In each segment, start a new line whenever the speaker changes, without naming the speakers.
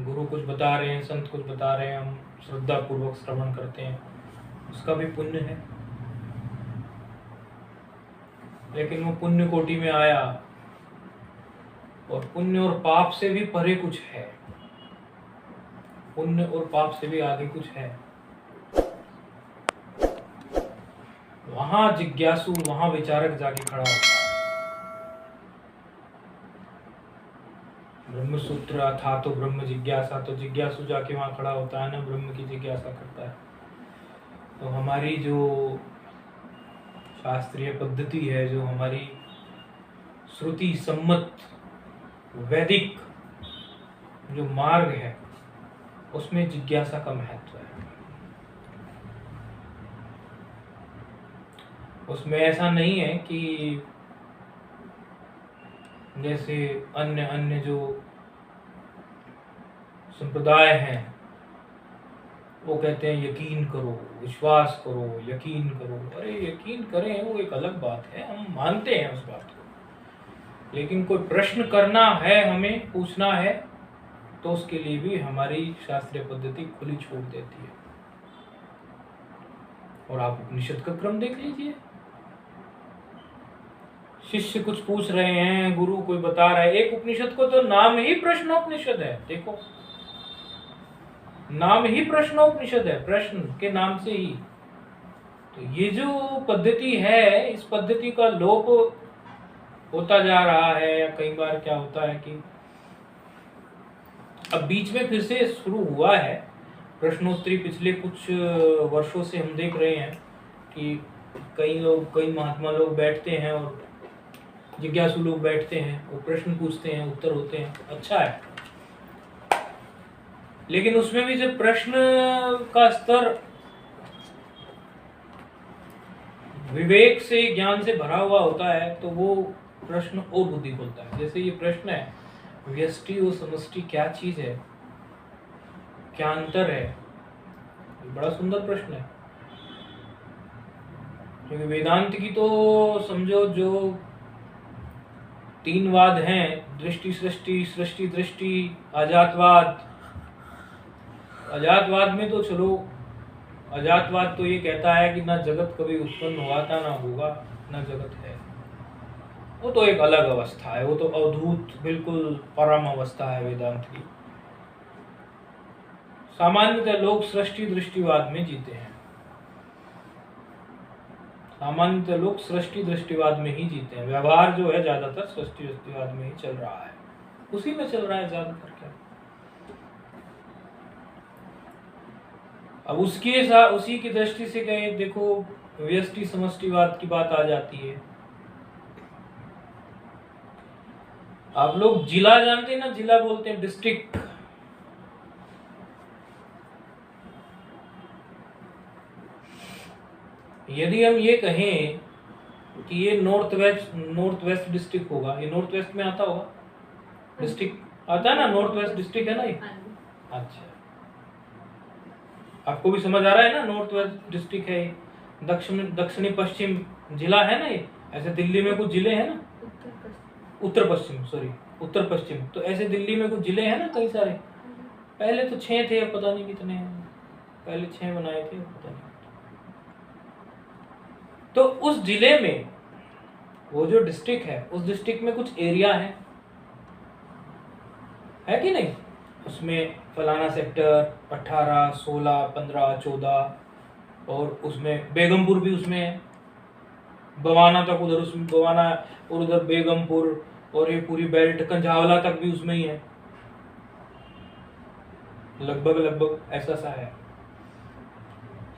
गुरु कुछ बता रहे हैं, संत कुछ बता रहे हैं, हम श्रद्धा पूर्वक श्रवण करते हैं, उसका भी पुण्य है। लेकिन वो पुण्य कोटि में आया और पुण्य और पाप से भी परे कुछ है, पुण्य और पाप से भी आगे कुछ है। वहां जिज्ञासु, वहां विचारक जाके खड़ा होता है। ब्रह्म सूत्र था तो ब्रह्म जिज्ञासा, तो जिज्ञासु जाके वहां खड़ा होता है ना, ब्रह्म की जिज्ञासा करता है। तो हमारी जो शास्त्रीय पद्धति है, जो हमारी श्रुति सम्मत वैदिक जो मार्ग है, उसमें जिज्ञासा का महत्व है। उसमें ऐसा नहीं है कि जैसे अन्य जो संप्रदाय हैं वो कहते हैं यकीन करो, विश्वास करो, यकीन करो। अरे यकीन करें वो एक अलग बात है, हम मानते हैं उस बात को, लेकिन कोई प्रश्न करना है, हमें पूछना है, तो उसके लिए भी हमारी शास्त्रीय पद्धति खुली छूट देती है। और आप उपनिषद का क्रम देख लीजिए, शिष्य कुछ पूछ रहे हैं, गुरु कोई बता रहा है। एक उपनिषद को तो नाम ही प्रश्नोपनिषद है, देखो नाम ही प्रश्नोपनिषद है, प्रश्न के नाम से ही। तो ये जो पद्धति है, इस पद्धति का लोप होता जा रहा है। या कई बार क्या होता है कि अब बीच में फिर से शुरू हुआ है प्रश्नोत्तरी। पिछले कुछ वर्षों से हम देख रहे हैं कि कई महात्मा लोग बैठते हैं और जिज्ञासु लोग बैठते हैं, वो प्रश्न पूछते हैं, उत्तर होते हैं, अच्छा है। लेकिन उसमें भी जब प्रश्न का स्तर विवेक से, ज्ञान से भरा हुआ होता है, तो वो प्रश्न और बुद्धि खोलता है। जैसे ये प्रश्न है, व्यष्टि और समष्टि क्या चीज है, क्या अंतर है, बड़ा सुंदर प्रश्न है। क्योंकि वेदांत की तो समझो जो तीन वाद हैं, दृष्टि सृष्टि, सृष्टि दृष्टि, अजातवाद। अजातवाद में तो चलो, अजातवाद तो ये कहता है कि ना जगत कभी उत्पन्न हुआ था, ना होगा, ना जगत है। वो तो एक अलग अवस्था है, वो तो अवधूत बिल्कुल परम अवस्था है वेदांत की। सामान्यतः लोग सृष्टि दृष्टिवाद में जीते हैं, सामान्यतः लोग सृष्टि दृष्टिवाद में ही जीते हैं। व्यवहार जो है ज्यादातर सृष्टि दृष्टिवाद में ही चल रहा है, उसी में चल रहा है ज्यादातर। क्या अब उसी की दृष्टि से कहें, देखो व्यष्टि समष्टिवाद की बात आ जाती है। आप लोग जिला जानते हैं ना, जिला बोलते हैं डिस्ट्रिक्ट। यदि हम ये कहें कि ये नॉर्थ वेस्ट डिस्ट्रिक्ट होगा, ये नॉर्थ वेस्ट में आता होगा, डिस्ट्रिक्ट आता है ना, नॉर्थ वेस्ट डिस्ट्रिक्ट है ना ये। अच्छा, आपको भी समझ आ रहा है ना, नॉर्थ वेस्ट डिस्ट्रिक्ट है। दक्षिणी पश्चिम जिला है ना ये। ऐसे दिल्ली में कुछ जिले हैं ना, उत्तर पश्चिम। तो ऐसे दिल्ली में कुछ जिले हैं ना कई सारे। पहले तो 6 थे, अब पता नहीं कितने हैं। पहले 6 बनाए थे, पता नहीं। तो उस जिले में वो जो डिस्ट्रिक्ट है, उस डिस्ट्रिक्ट में कुछ एरिया है कि नहीं। उसमें फलाना सेक्टर 18, 16, 15, 14, और उसमें बेगमपुर भी उसमें है, बवाना तक उधर, उसमें बवाना और उधर बेगमपुर, और ये पूरी बेल्ट कंझावला तक भी उसमें ही है, लगभग ऐसा सा है।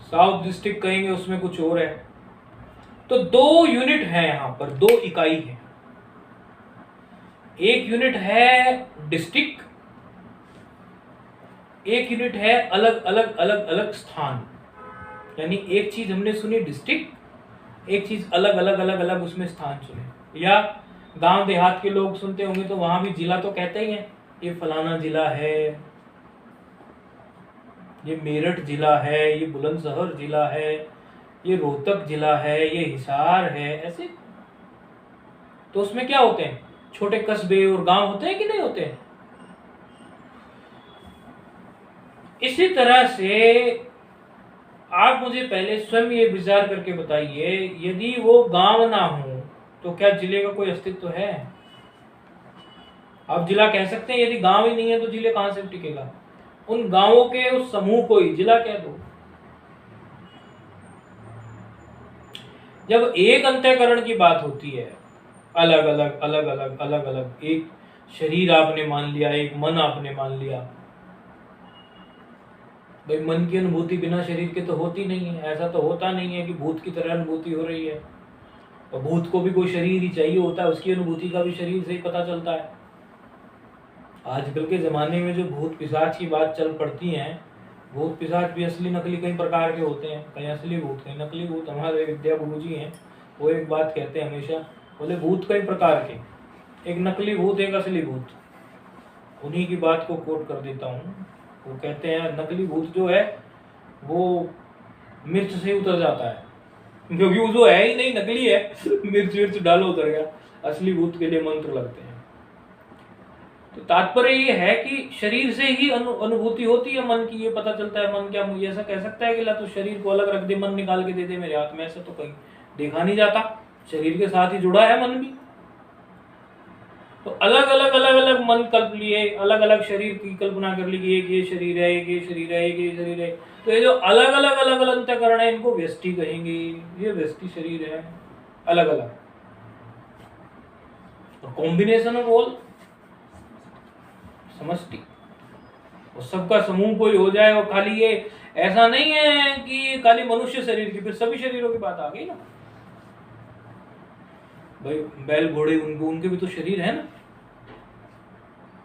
साउथ डिस्ट्रिक्ट कहेंगे उसमें कुछ और है। तो 2 यूनिट है यहाँ पर, 2 इकाई है। एक यूनिट है डिस्ट्रिक्ट, एक यूनिट है अलग स्थान। यानी एक चीज हमने सुनी डिस्ट्रिक्ट, एक चीज अलग उसमें स्थान सुने। या गांव देहात के लोग सुनते होंगे तो वहां भी जिला तो कहते ही हैं, ये फलाना जिला है, ये मेरठ जिला है, ये बुलंदशहर जिला है, ये रोहतक जिला है, ये हिसार है, ऐसे। तो उसमें क्या होते हैं, छोटे कस्बे और गांव होते हैं कि नहीं होते हैं। इसी तरह से आप मुझे पहले स्वयं ये विचार करके बताइए, यदि वो गांव ना हो तो क्या जिले का कोई अस्तित्व है? आप जिला कह सकते हैं, यदि गांव ही नहीं है तो जिले कहां से टिकेगा? उन गांवों के उस समूह को ही जिला कह दो। जब एक अंतःकरण की बात होती है, अलग अलग अलग अलग अलग अलग, एक शरीर आपने मान लिया, एक मन आपने मान लिया। भाई मन की अनुभूति बिना शरीर के तो होती नहीं है। ऐसा तो होता नहीं है कि भूत की तरह अनुभूति हो रही है, और भूत को भी कोई शरीर ही चाहिए होता है, उसकी अनुभूति का भी शरीर से ही पता चलता है। आजकल के जमाने में जो भूत पिशाच की बात चल पड़ती है, भूत पिशाच भी असली नकली कई प्रकार के होते हैं, कहीं असली भूत कहीं नकली भूत। हमारे विद्या गुरु जी हैं, वो एक बात कहते हैं हमेशा, बोले भूत कई प्रकार के, एक नकली भूत एक असली भूत। उन्हीं की बात को कोट कर देता हूँ। वो कहते हैं नकली भूत जो है वो मिर्च से उतर जाता है, क्योंकि वो जो है ही नहीं, नकली है। मिर्च विर्च डालो उतर गया। असली भूत के लिए मंत्र लगते हैं। तो तात्पर्य ये है कि शरीर से ही अनुभूति होती है मन की, ये पता चलता है मन क्या। मुझे ऐसा कह सकता है कि ला तो शरीर को अलग रख दे, मन निकाल के दे दे मेरे हाथ में, ऐसा तो कहीं देखा नहीं जाता। शरीर के साथ ही जुड़ा है मन भी। तो अलग अलग अलग अलग मन कल्प लिए, अलग अलग शरीर की कल्पना कर ली कि एक ये शरीर है, एक ये शरीर है, एक ये शरीर है। तो ये जो अलग अलग अलग अलग अंतःकरण है, इनको व्यष्टि कहेंगे। ये व्यष्टि शरीर है, अलग अलग। और कॉम्बिनेशन ऑफ ऑल समष्टि, और सबका समूह कोई हो जाए। और खाली ये ऐसा नहीं है कि खाली मनुष्य शरीर की, फिर सभी शरीरों की बात आ गई ना भाई। बैल घोड़े उनके भी तो शरीर है ना,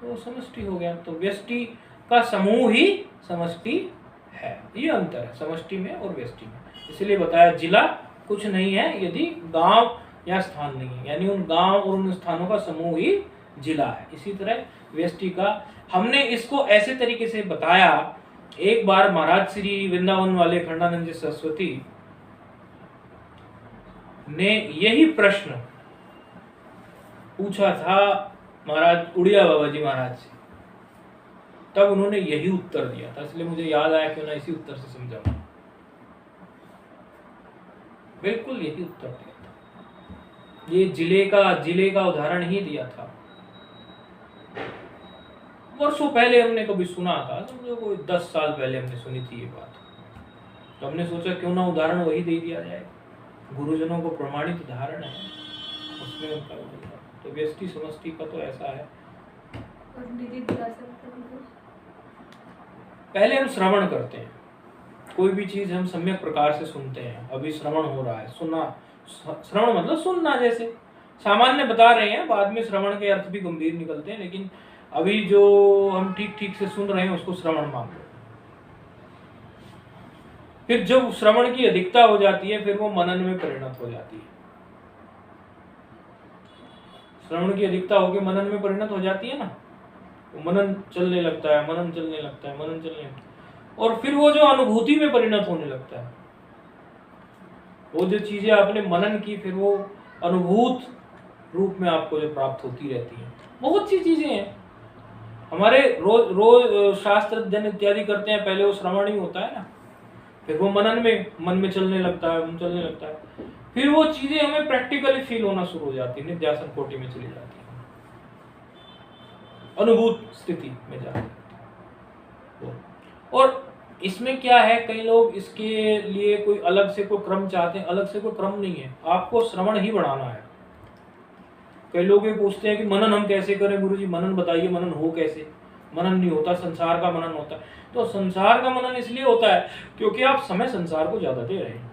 तो समष्टि हो गया। तो व्यष्टि का समूह ही समष्टि है। ये अंतर है समष्टि में और व्यष्टि में। इसलिए बताया जिला कुछ नहीं है यदि गांव या स्थान नहीं है, यानी उन गांव और उन स्थानों का समूह ही जिला है। इसी तरह व्यष्टि का हमने इसको ऐसे तरीके से बताया। एक बार महाराज श्री वृंदावन वाले खंडानंद जी सरस्वती ने यही प्रश्न पूछा था महाराज उड़िया बाबा जी महाराज से, तब उन्होंने यही उत्तर दिया था। इसलिए मुझे याद आया क्यों ना इसी उत्तर से समझाऊं। बिल्कुल यही उत्तर दिया था। ये जिले का उदाहरण ही दिया था। वर्षों पहले हमने कभी सुना था, समझो कोई 10 साल पहले हमने सुनी थी ये बात। तो हमने सोचा क्यों ना उदाहरण वही दे दिया जाए। गुरुजनों को प्रमाणित उदाहरण है, उसमें उनका तो व्यष्टि समष्टि का तो ऐसा है। पहले हम श्रवण करते हैं, कोई भी चीज हम सम्यक प्रकार से सुनते हैं। अभी श्रवण हो रहा है, सुनना, श्रवण मतलब सुनना, जैसे सामान्य बता रहे हैं, बाद में श्रवण के अर्थ भी गंभीर निकलते हैं, लेकिन अभी जो हम ठीक ठीक से सुन रहे हैं उसको श्रवण मान लो। फिर जब श्रवण की अधिकता हो जाती है, फिर वो मनन में परिणत हो जाती है। श्रवण की अधिकता होकर मनन में परिणत हो जाती है ना, तो मनन चलने लगता है, मनन चलने लगता है, मनन चलने लगता है, और फिर वो जो अनुभूति में परिणत होने लगता है। वो जो चीजें आपने मनन की, फिर वो अनुभूत रूप में आपको जो प्राप्त होती रहती है। बहुत सी चीजें हैं हमारे रोज शास्त्र अध्ययन इत्यादि करते हैं, पहले वो श्रवण ही होता है ना, फिर वो मनन में, मन में चलने लगता है, मन चलने लगता है, फिर वो चीजें हमें प्रैक्टिकली फील होना शुरू हो जाती है, निध्यासन कोटि में चली जाती है, अनुभूत स्थिति में जाती है। और इसमें क्या है, कई लोग इसके लिए कोई अलग से कोई क्रम चाहते हैं। अलग से कोई क्रम नहीं है, आपको श्रवण ही बढ़ाना है। कई लोग ये पूछते हैं कि मनन हम कैसे करें गुरुजी, मनन बताइए, मनन हो कैसे? मनन नहीं होता, संसार का मनन होता है। तो संसार का मनन इसलिए होता है क्योंकि आप समय संसार को ज्यादा दे रहे हैं।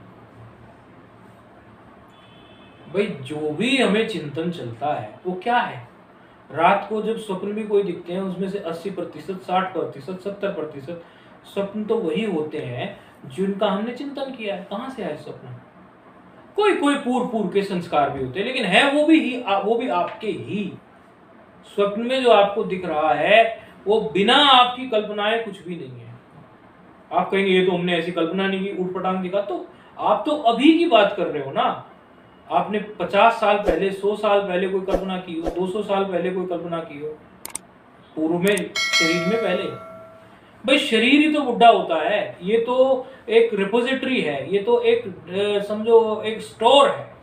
भाई जो भी हमें चिंतन चलता है वो क्या है? रात को जब स्वप्न भी कोई दिखते हैं, उसमें से 80%, 60%, 70% स्वप्न तो वही होते हैं जिनका हमने चिंतन किया है। कहां से आए स्वप्न? कोई कोई पूर्व के संस्कार भी होते हैं, लेकिन है वो भी आपके ही। स्वप्न में जो आपको दिख रहा है वो बिना आपकी कल्पनाएं कुछ भी नहीं है। आप कहेंगे ये तो हमने ऐसी कल्पना नहीं की, उठपटांग दिखा, तो आप तो अभी की बात कर रहे हो ना। आपने 50 साल पहले, 100 साल पहले कोई कल्पना की हो, 200 साल पहले कोई कल्पना की हो, पूर्व में, शरीर में पहले। भाई शरीर ही तो बुढ़ा होता है, ये तो एक रिपोजिटरी है, ये तो एक समझो एक स्टोर है